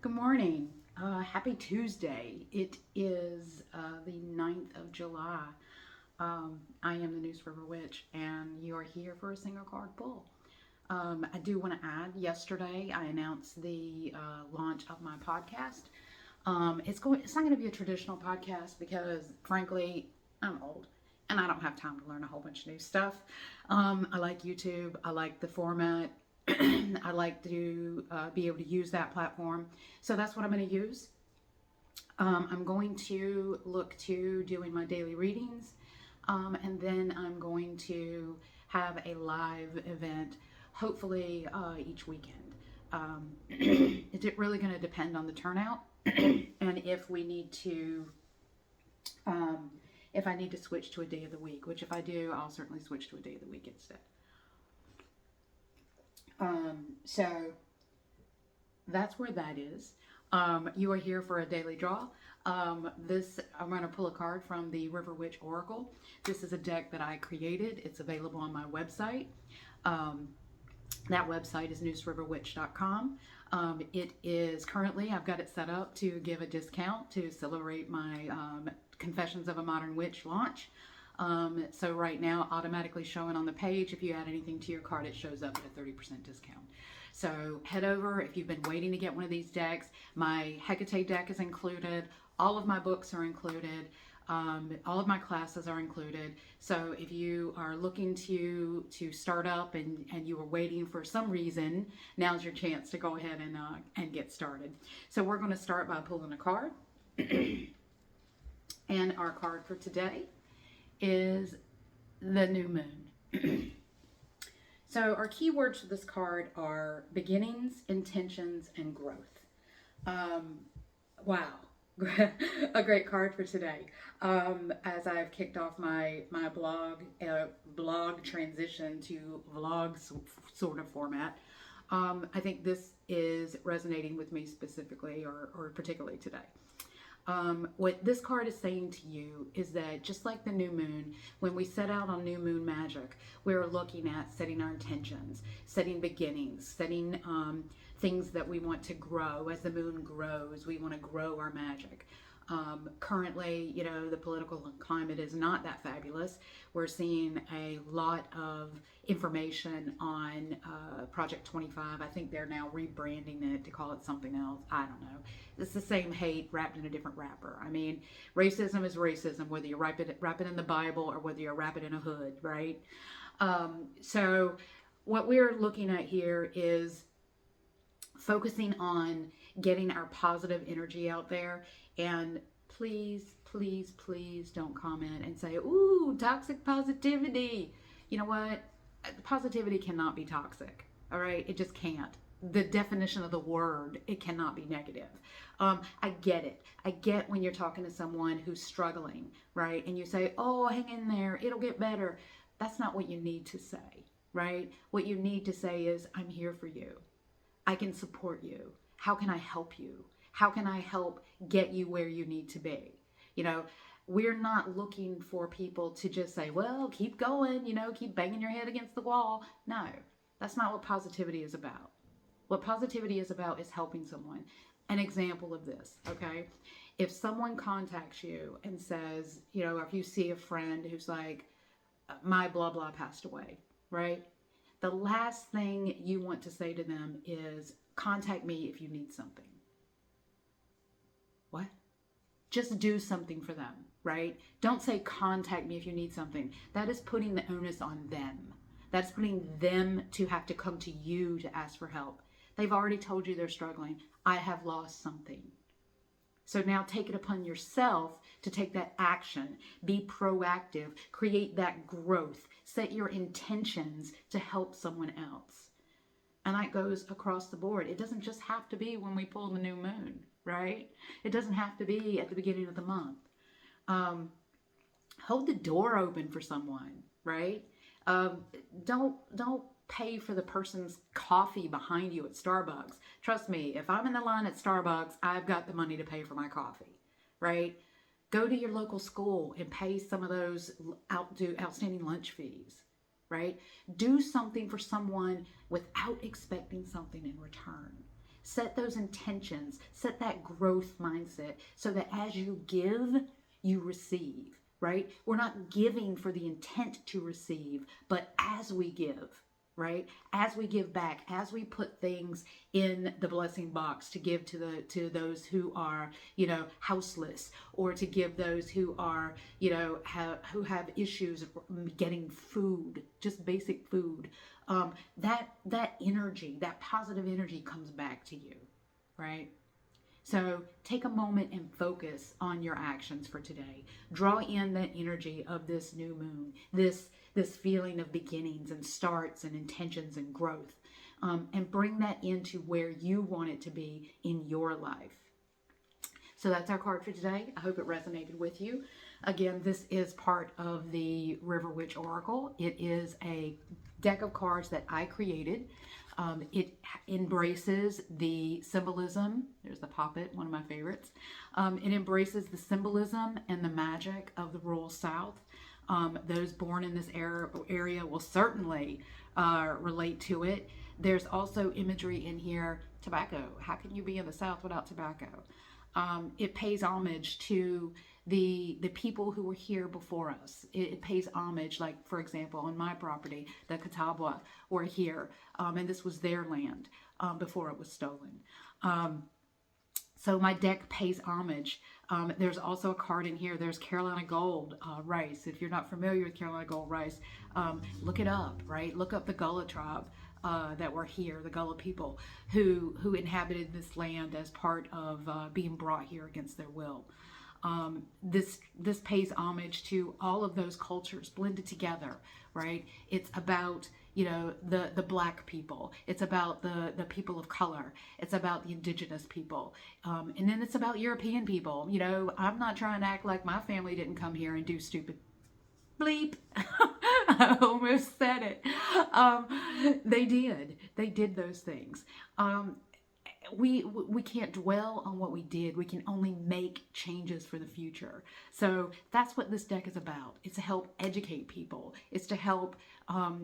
Good morning. Happy Tuesday. It is the 9th of July. I am the Neuse River Witch, and you are here for a single card pull. I do want to add, yesterday I announced the launch of my podcast. It's not going to be a traditional podcast because, frankly, I'm old and I don't have time to learn a whole bunch of new stuff. I like YouTube. I like the format. I like to be able to use that platform. So that's what I'm going to use. I'm going to look to doing my daily readings. And then I'm going to have a live event, hopefully each weekend. It's really going to depend on the turnout and if we need to, if I need to switch to a day of the week, which if I do, I'll certainly switch to a day of the week instead. So that's where that is. You are here for a daily draw. I'm going to pull a card from the River Witch Oracle. This is a deck that I created. It's available on my website. That website is neuseriverwitch.com. It is currently, I've got it set up to give a discount to celebrate my Confessions of a Modern Witch launch. So right now, automatically showing on the page, if you add anything to your card, it shows up at a 30% discount. So head over if you've been waiting to get one of these decks. My Hekate deck is included. All of my books are included. All of my classes are included. So if you are looking to start up and you are waiting for some reason, now's your chance to go ahead and get started. So we're going to start by pulling a card. And our card for today is the new moon. So our keywords for this card are beginnings, intentions, and growth. Wow. A great card for today. As I've kicked off my blog transition to vlog sort of format, I think this is resonating with me specifically or particularly today. What this card is saying to you is that just like the new moon, when we set out on new moon magic, we're looking at setting our intentions, setting beginnings, setting things that we want to grow. As the moon grows, we want to grow our magic. Currently, the political climate is not that fabulous. We're seeing a lot of information on Project 25. I think they're now rebranding it to call it something else. I don't know. It's the same hate wrapped in a different wrapper. I mean, racism is racism, whether you wrap it in the Bible or whether you wrap it in a hood, right? So what we're looking at here is focusing on getting our positive energy out there. And please, please, please don't comment and say, ooh, toxic positivity. You know what? Positivity cannot be toxic. All right? It just can't. The definition of the word, it cannot be negative. I get it. I get when you're talking to someone who's struggling, right? And you say, oh, hang in there. It'll get better. That's not what you need to say, right? What you need to say is, I'm here for you. I can support you. How can I help you? How can I help get you where you need to be? We're not looking for people to just say, well, keep going, keep banging your head against the wall. No, that's not what positivity is about. What positivity is about is helping someone. An example of this, okay? If someone contacts you and says, if you see a friend who's like, my blah, blah passed away, right? The last thing you want to say to them is, contact me if you need something. What? Just do something for them, right? Don't say contact me if you need something. That is putting the onus on them. That's putting them to have to come to you to ask for help. They've already told you they're struggling. I have lost something. So now take it upon yourself to take that action. Be proactive. Create that growth. Set your intentions to help someone else. And that goes across the board. It doesn't just have to be when we pull the new moon, right? It doesn't have to be at the beginning of the month. Hold the door open for someone, right? Don't pay for the person's coffee behind you at Starbucks. Trust me, if I'm in the line at Starbucks, I've got the money to pay for my coffee, right? Go to your local school and pay some of those outstanding lunch fees, right? Do something for someone without expecting something in return. Set those intentions, set that growth mindset so that as you give, you receive, right? We're not giving for the intent to receive, but as we give, right? As we give back, as we put things in the blessing box to give to those who are, houseless, or to give those who are, who have issues getting food, just basic food. That energy, that positive energy comes back to you, right? So take a moment and focus on your actions for today. Draw in that energy of this new moon, this feeling of beginnings and starts and intentions and growth, and bring that into where you want it to be in your life. So that's our card for today. I hope it resonated with you. Again, this is part of the River Witch Oracle. It is a deck of cards that I created. It embraces the symbolism. There's the poppet, one of my favorites. It embraces the symbolism and the magic of the rural South. Those born in this area will certainly relate to it. There's also imagery in here. Tobacco. How can you be in the South without tobacco? It pays homage to the people who were here before us. It pays homage, like, for example, on my property, the Catabwa were here, and this was their land before it was stolen. So my deck pays homage. There's also a card in here. There's Carolina Gold rice. If you're not familiar with Carolina Gold rice, look it up, right? Look up the Gullah tribe that were here, the Gullah people who inhabited this land as part of being brought here against their will. This pays homage to all of those cultures blended together, right? It's about, the Black people. It's about the people of color. It's about the indigenous people. And then it's about European people. I'm not trying to act like my family didn't come here and do stupid bleep. I almost said it. They did those things. We can't dwell on what we did. We can only make changes for the future. So that's what this deck is about. It's to help educate people. It's to help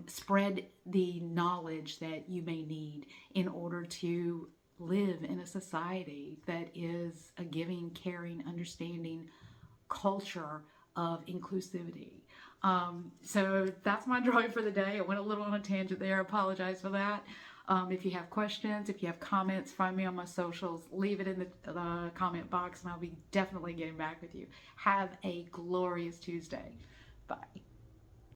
spread the knowledge that you may need in order to live in a society that is a giving, caring, understanding culture of inclusivity. So that's my drawing for the day. I went a little on a tangent there. I apologize for that. If you have questions, if you have comments, find me on my socials, leave it in the comment box, and I'll be definitely getting back with you. Have a glorious Tuesday. Bye.